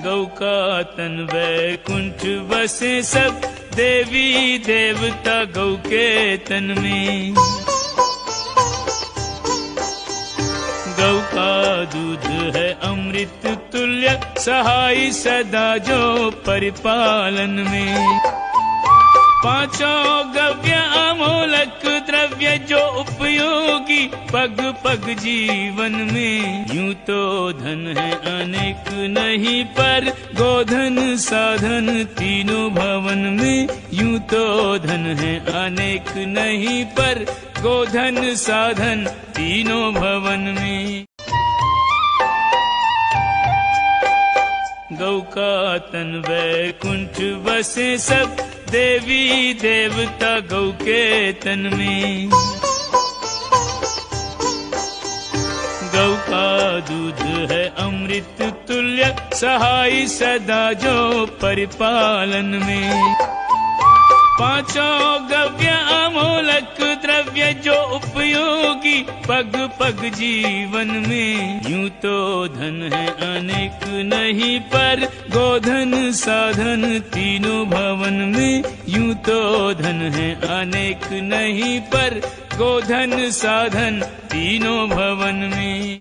गौ का तन वैकुंठ बसे सब देवी देवता गौ के तन में। गौ का दूध है अमृत तुल्य सहाय सदा जो परिपालन में। पांचों गव्य अमोलक द्रव्य जो उपयोगी पग पग जीवन में। यूं तो धन है अनेक नहीं पर गोधन साधन तीनों भवन में। यूं तो धन है अनेक नहीं पर गोधन साधन तीनों भवन में। गौ का तन वैकुंठ बसे सब देवी देवता गौ के तन में। गौ का दूध है अमृत तुल्य सहाय सदा जो परिपालन में। पांचों गव्य अमोलक द्रव्य जो उपयोगी पग पग जीवन में। यूं तो धन है अनेक नहीं पर गोधन साधन तीनों भवन में। यूं तो धन है अनेक नहीं पर गोधन साधन तीनों भवन में।